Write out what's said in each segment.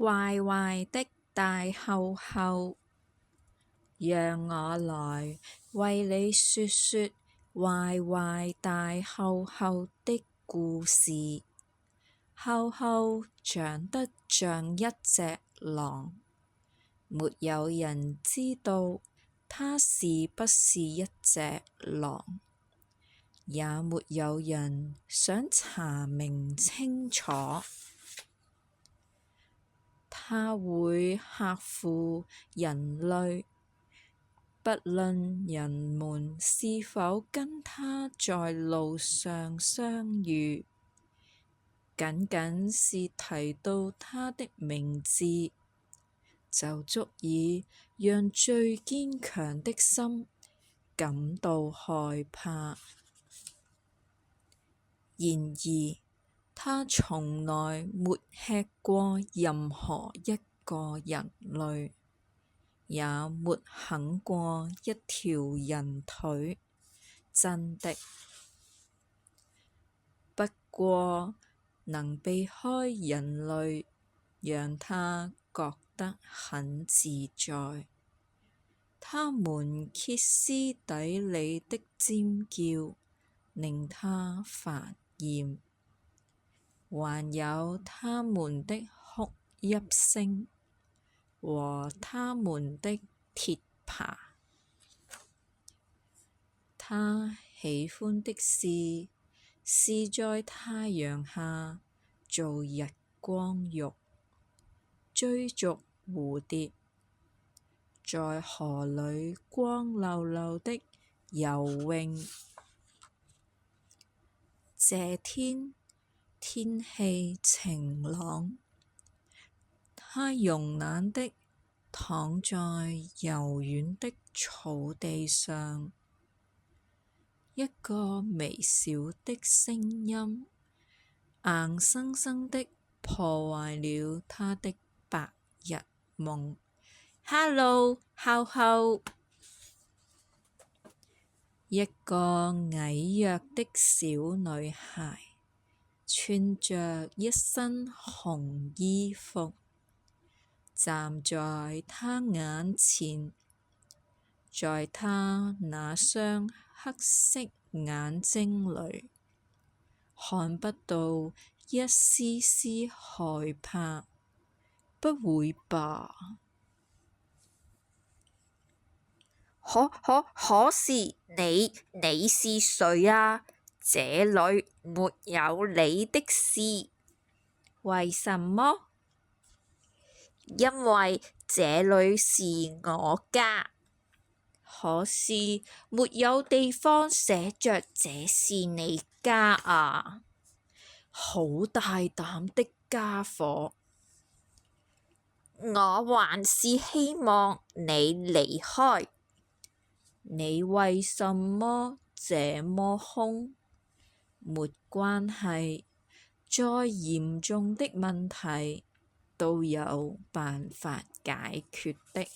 壞壞的大厚厚，讓我來為你說說壞壞大厚厚的故事。厚厚長得像一隻狼，沒有人知道它是不是一隻狼，也沒有人想查明清楚。它會嚇唬人類，不論人們是否跟它在路上相遇，僅僅是提到它的名字，就足以讓最堅強的心感到害怕。然而，它從來沒吃過任何一個人類，也沒啃過一條人腿，真的。不過，能避開人類，讓它覺得很自在。它們歇斯底里的尖叫令它煩厭，還有它們的哭泣聲和它們的鐵爬。它喜歡的是在太陽下做日光浴，追逐蝴蝶，在河裡光溜溜的游泳。這天，天氣晴朗，它慵懶地躺在柔軟的草地上。一個微小的聲音硬生生地破壞了他的白日夢。Hello，厚厚。一個矮弱的小女孩，穿着一身紅衣服，站在她眼前。在她那雙黑色眼睛裡，看不到一絲絲害怕。不會吧？可是你是誰啊？這裡沒有你的事。為什麼？因為這裡是我家。可是沒有地方寫着這是你家啊！好大膽的家伙！我還是希望你離開。你為什麼這麼兇？沒關係，再嚴重的問題都有辦法解決的。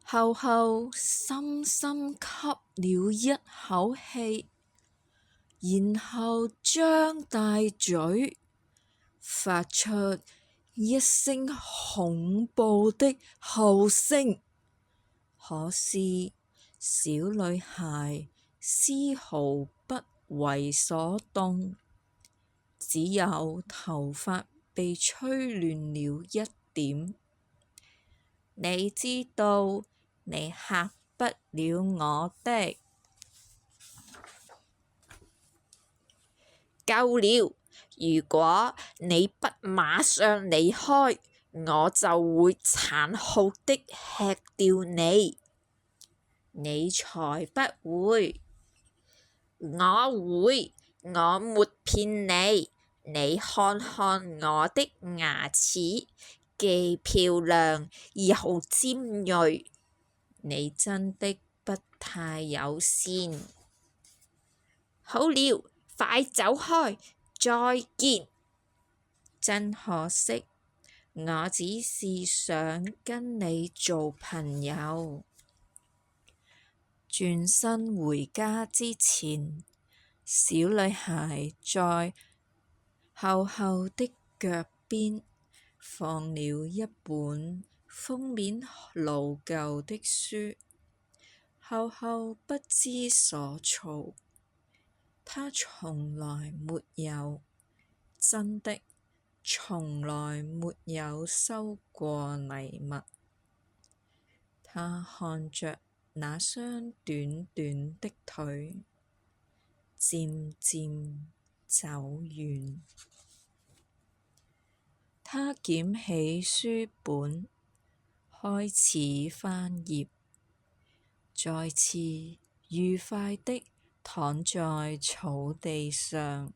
厚厚深深吸了一口氣，然後張大嘴，發出一聲恐怖的吼聲。可是小女孩絲毫不為所動，只有頭髮被吹亂了一點。你知道，你嚇不了我的。夠了！如果你不馬上離開，我就會殘酷的吃掉你。你才不會！我會！我沒騙你。你看看我的牙齒，既漂亮又尖銳。你真的不太友善。好了，快走開！再見！真可惜，我只是想跟你做朋友。轉身回家之前，小女孩在厚厚的腳邊放了一本封面老舊的書，厚厚不知所措。她從來沒有，真的從來沒有收過禮物。她看着那雙短短的腿，漸漸走遠。她撿起書本，開始翻頁，再次愉快地躺在草地上。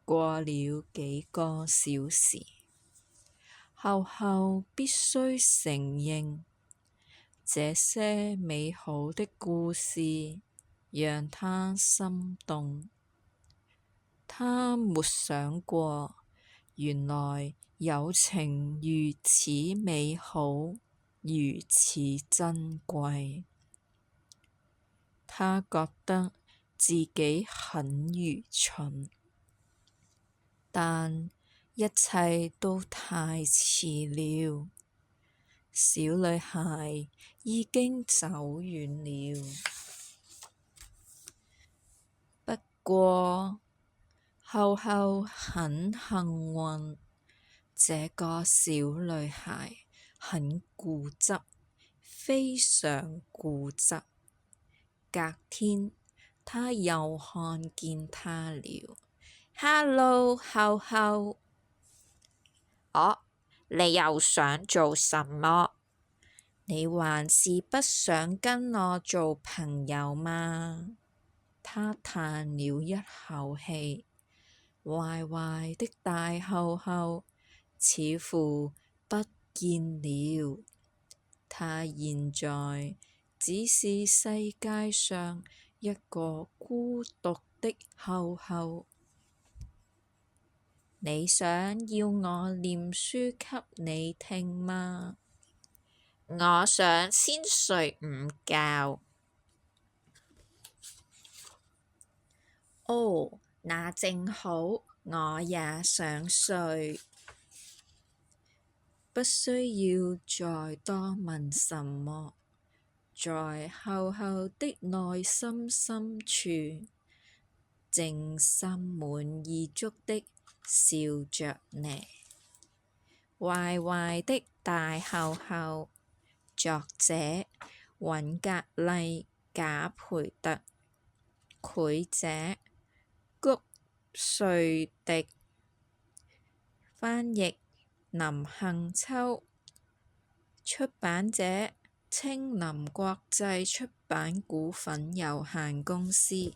過了幾個小時，厚厚必須承認，這些美好的故事讓她心動。她沒想過，原來友情如此美好，如此珍貴。她覺得自己很愚蠢，但一切都太遲了。小女孩已經走遠了。不過，厚厚很幸運，這個小女孩很固執，非常固執。隔天，她又看見她了。Hello，厚厚。哦，你又想做什麼？你還是不想跟我做朋友嗎？她嘆了一口氣，壞壞的大厚厚似乎不見了。她現在只是世界上一個孤獨的厚厚。你想要我念書給你聽嗎？我想先睡午覺。哦，那正好，我也想睡。不需要再多問什麼，在厚厚的內心深處，靜心滿意足的笑着呢。壞壞的大厚厚，作者韻格麗·賈培特，繪者谷瑞迪，翻譯林幸秋，出版者青林國際出版股份有限公司。